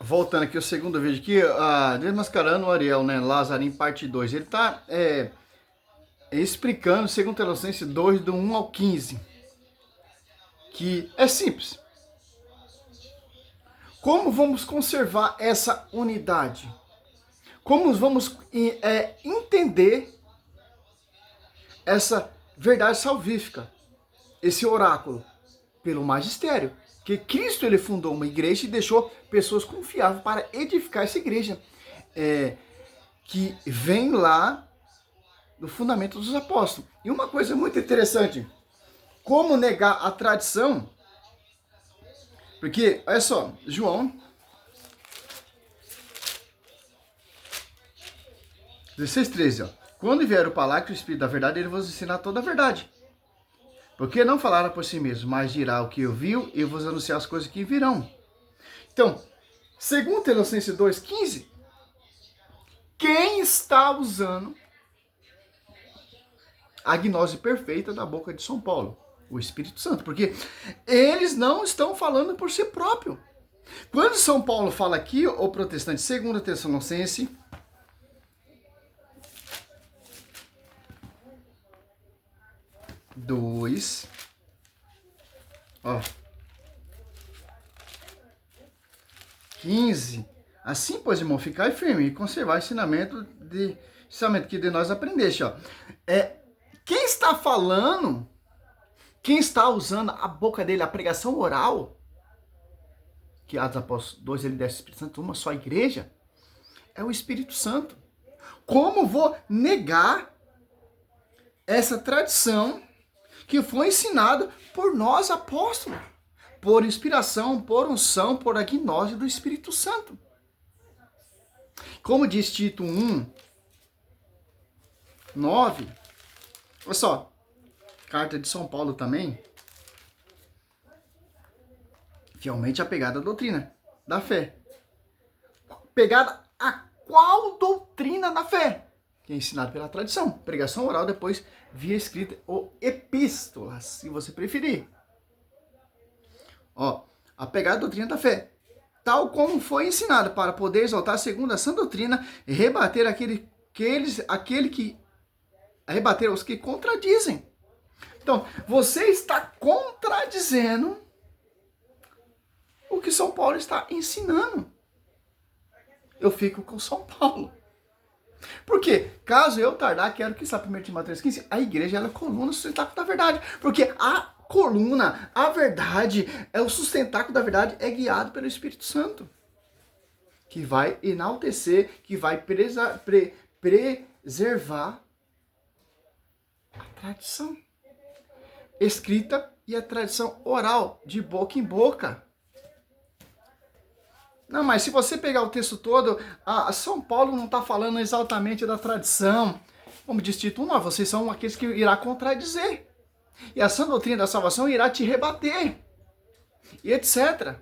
voltando aqui, o segundo vídeo aqui, Desmascarando o Ariel, né? Lazarim, parte 2. Ele tá explicando, segundo Tessalonicenses 2, do 1 ao 15, que é simples. Como vamos conservar essa unidade? Como vamos entender essa verdade salvífica, esse oráculo? Pelo magistério. Que Cristo ele fundou uma igreja e deixou pessoas confiáveis para edificar essa igreja. Que vem lá do fundamento dos apóstolos. E uma coisa muito interessante, como negar a tradição? Porque, olha só, João 16:13, ó. Quando vier o Paráclito, o Espírito da Verdade, ele vos ensinar toda a verdade. Porque não falará por si mesmo, mas dirá o que ouviu e vos anunciar as coisas que virão. Então, segundo Tessalonicenses 2:15, quem está usando a gnose perfeita da boca de São Paulo? O Espírito Santo. Porque eles não estão falando por si próprio. Quando São Paulo fala aqui, o protestante, segundo Tessalonicenses 2, ó, 15. Assim, pois, irmão, ficai firme e conservar o ensinamento que de nós aprendeste, ó. Quem está falando, quem está usando a boca dele, a pregação oral, que Atos Apóstolos 2, ele desce o Espírito Santo, uma só igreja, é o Espírito Santo. Como vou negar essa tradição que foi ensinada por nós apóstolos, por inspiração, por unção, por a gnose do Espírito Santo? Como diz Tito 1, 9, olha só, carta de São Paulo também, fielmente apegada à doutrina da fé. Pegada a qual doutrina da fé? Que é ensinado pela tradição, pregação oral, depois via escrita ou epístolas, se você preferir. Ó, apegada à doutrina da fé, tal como foi ensinado, para poder exaltar segundo a sã doutrina e rebater rebater os que contradizem. Então, você está contradizendo o que São Paulo está ensinando. Eu fico com São Paulo. Porque, caso eu tardar, quero que está 1 Timóteo 3,15, a igreja ela é a coluna sustentáculo da verdade. Porque a coluna, a verdade, o sustentáculo da verdade é guiado pelo Espírito Santo. Que vai enaltecer, que vai preservar a tradição escrita e a tradição oral, de boca em boca. Não, mas se você pegar o texto todo, São Paulo não está falando exatamente da tradição. Como diz Tito 1, vocês são aqueles que irá contradizer. E a sã doutrina da salvação irá te rebater. E etc.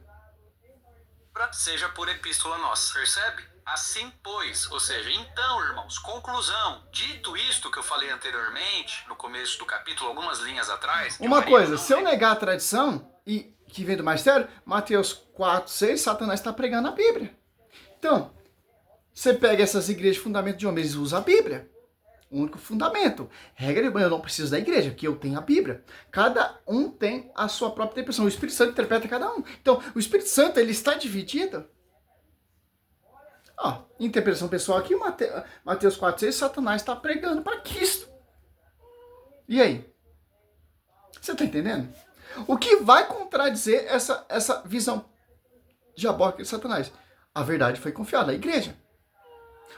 Seja por epístola nossa, percebe? Assim, pois, ou seja, então, irmãos, conclusão, dito isto que eu falei anteriormente, no começo do capítulo, algumas linhas atrás... Uma coisa, se eu negar a tradição, e que vem do magistério, Mateus 4:6, Satanás está pregando a Bíblia. Então, você pega essas igrejas de fundamento de homens e usa a Bíblia. O único fundamento. Regra de banho, eu não preciso da igreja, porque eu tenho a Bíblia. Cada um tem a sua própria interpretação. O Espírito Santo interpreta cada um. Então, o Espírito Santo, ele está dividido. Ó, interpretação pessoal aqui, Mateus 4:6, Satanás está pregando para Cristo. E aí? Você está entendendo? O que vai contradizer essa visão diabólica de Satanás? A verdade foi confiada à igreja.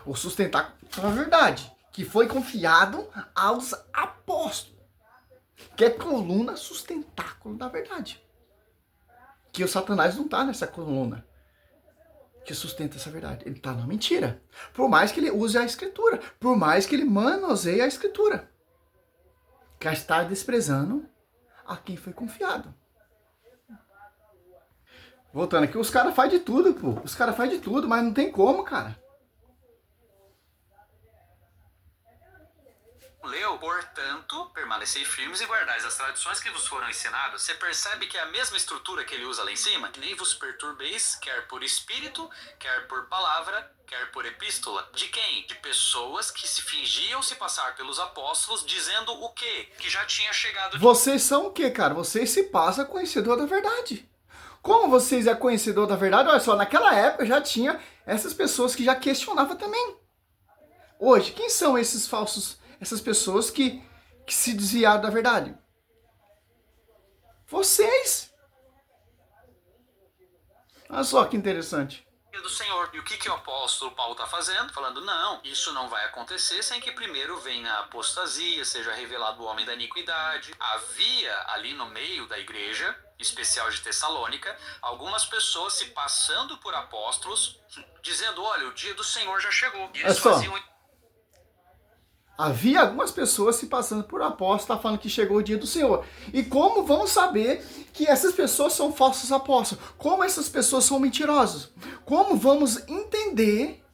O sustentáculo da verdade, que foi confiado aos apóstolos, que é coluna sustentáculo da verdade. Que o Satanás não está nessa coluna que sustenta essa verdade. Ele está na mentira. Por mais que ele use a escritura, por mais que ele manuseie a escritura, que está desprezando a quem foi confiado. Voltando aqui, os caras fazem de tudo, pô. Os caras fazem de tudo, mas não tem como, cara. leu, portanto, permanecei firmes e guardais as tradições que vos foram ensinadas. Você percebe que é a mesma estrutura que ele usa lá em cima? Nem vos perturbeis, quer por espírito, quer por palavra, quer por epístola. De quem? De pessoas que se fingiam se passar pelos apóstolos, dizendo o quê? Que já tinha chegado... Vocês são o quê, cara? Vocês se passam conhecedor da verdade. Como vocês é conhecedor da verdade, olha só, naquela época já tinha essas pessoas que já questionavam também. Hoje, quem são esses falsos, essas pessoas que se desviaram da verdade? Vocês. Olha só que interessante. Do Senhor. E o que o apóstolo Paulo está fazendo? Falando, não, isso não vai acontecer sem que primeiro venha a apostasia, seja revelado o homem da iniquidade. Havia ali no meio da igreja, especial de Tessalônica, algumas pessoas se passando por apóstolos, dizendo, olha, o dia do Senhor já chegou. E eles faziam... Havia algumas pessoas se passando por apóstolos, tá falando que chegou o dia do Senhor. E como vamos saber que essas pessoas são falsos apóstolos? Como essas pessoas são mentirosas? Como vamos entender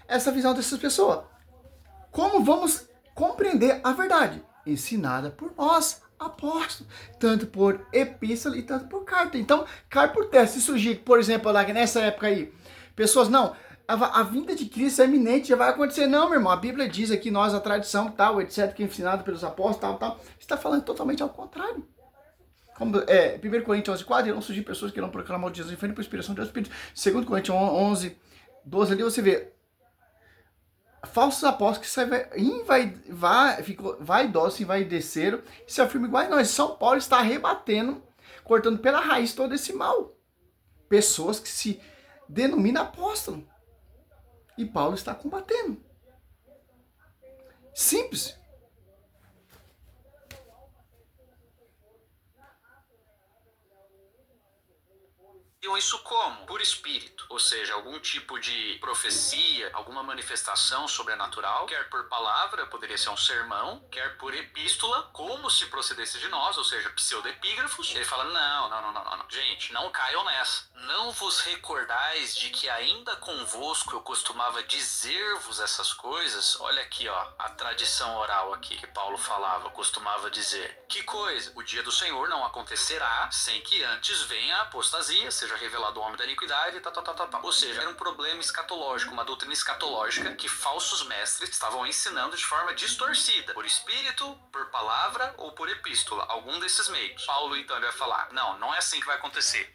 essa visão dessas pessoas? Como vamos compreender a verdade? Ensinada por nós, apóstolos, tanto por epístola e tanto por carta. Então, cai por terra. Se surgir, por exemplo, lá nessa época aí, pessoas, não, a vinda de Cristo é iminente, já vai acontecer. Não, meu irmão, a Bíblia diz aqui, nós, a tradição, tal, etc., que é ensinado pelos apóstolos, tal. Está falando totalmente ao contrário. Como 1 Coríntios 11:4, irão surgir pessoas que irão proclamar o Jesus diferente por inspiração do Espírito. 2 Coríntios 11:12, ali você vê falsos apóstolos que ficou vaidosos, se envaideceram, e se afirmam igual a nós. São Paulo está rebatendo, cortando pela raiz todo esse mal. Pessoas que se denominam apóstolo. E Paulo está combatendo. Simples. Isso como? Por espírito, ou seja, algum tipo de profecia, alguma manifestação sobrenatural, quer por palavra, poderia ser um sermão, quer por epístola, como se procedesse de nós, ou seja, pseudepígrafos. Ele fala, não, gente, não caiam nessa. Não vos recordais de que ainda convosco eu costumava dizer-vos essas coisas? Olha aqui, ó, a tradição oral aqui que Paulo falava, costumava dizer. Que coisa? O dia do Senhor não acontecerá sem que antes venha a apostasia, seja revelado o homem da iniquidade, Ou seja, era um problema escatológico, uma doutrina escatológica que falsos mestres estavam ensinando de forma distorcida, por espírito, por palavra ou por epístola, algum desses meios. Paulo, então, ele vai falar, não é assim que vai acontecer.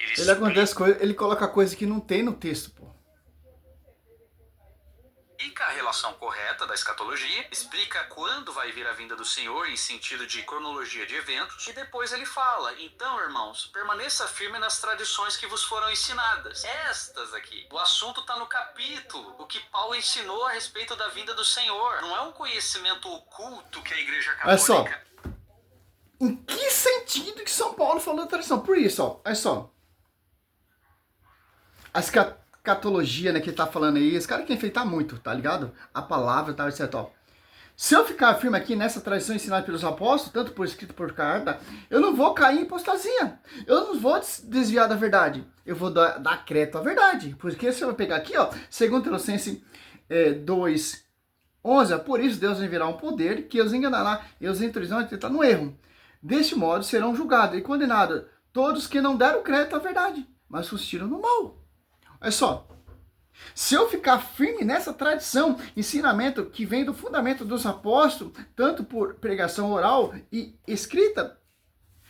Ele coloca coisa que não tem no texto, pô. Explica a relação correta da escatologia, explica quando vai vir a vinda do Senhor em sentido de cronologia de eventos, e depois ele fala, então, irmãos, permaneça firme nas tradições que vos foram ensinadas. Estas aqui. O assunto está no capítulo, o que Paulo ensinou a respeito da vinda do Senhor. Não é um conhecimento oculto que a Igreja Católica... Olha só, em que sentido que São Paulo falou da tradição? Por isso, ó, olha só. A escatologia, né, que ele tá falando aí, esse cara quer enfeitar muito, tá ligado? A palavra, tal, etc. Ó. Se eu ficar firme aqui nessa tradição ensinada pelos apóstolos, tanto por escrito por carta, eu não vou cair em apostasia. Eu não vou desviar da verdade. Eu vou dar crédito à verdade. Porque se eu pegar aqui, ó, 2 Tessalonicenses 2:11, por isso Deus enviará um poder que os enganará e os introduzirão no erro. Deste modo serão julgados e condenados todos que não deram crédito à verdade, mas consistiram no mal. Olha só, se eu ficar firme nessa tradição, ensinamento que vem do fundamento dos apóstolos, tanto por pregação oral e escrita,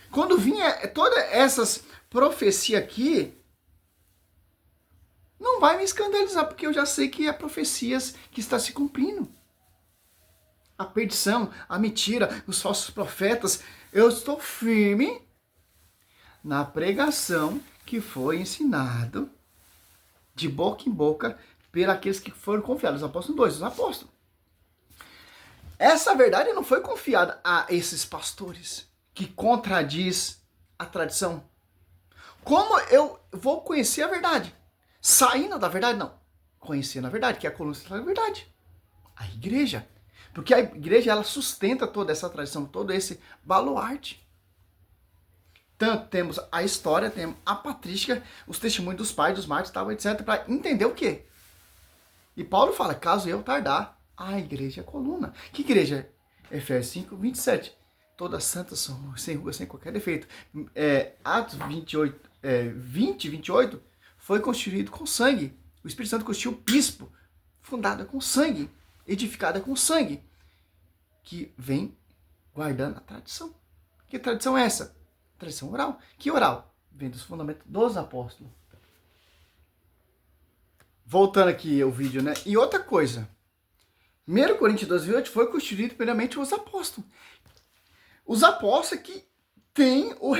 quando vinha todas essas profecias aqui, não vai me escandalizar, porque eu já sei que é profecias que está se cumprindo. A perdição, a mentira, os falsos profetas, eu estou firme na pregação que foi ensinado de boca em boca, por aqueles que foram confiados. Os apóstolos 2, os apóstolos. Essa verdade não foi confiada a esses pastores que contradiz a tradição. Como eu vou conhecer a verdade? Saindo da verdade? Não. Conhecendo a verdade, que é a coluna da verdade. A igreja. Porque a igreja, ela sustenta toda essa tradição, todo esse baluarte. Tanto temos a história, temos a patrística, os testemunhos dos pais, dos mártires, tal, etc., para entender o quê? E Paulo fala, caso eu tardar, a igreja é a coluna. Que igreja? Efésios 5, 27. Todas santas são sem ruga, sem qualquer defeito. Atos 28, 20, 28 foi construído com sangue. O Espírito Santo constituiu o bispo, fundada com sangue, edificada com sangue, que vem guardando a tradição. Que tradição é essa? Tradição oral. Que oral? Vem dos fundamentos dos apóstolos. Voltando aqui o vídeo, né? E outra coisa. 1 Coríntios 12, 28 foi constituído primeiramente os apóstolos. Os apóstolos que têm o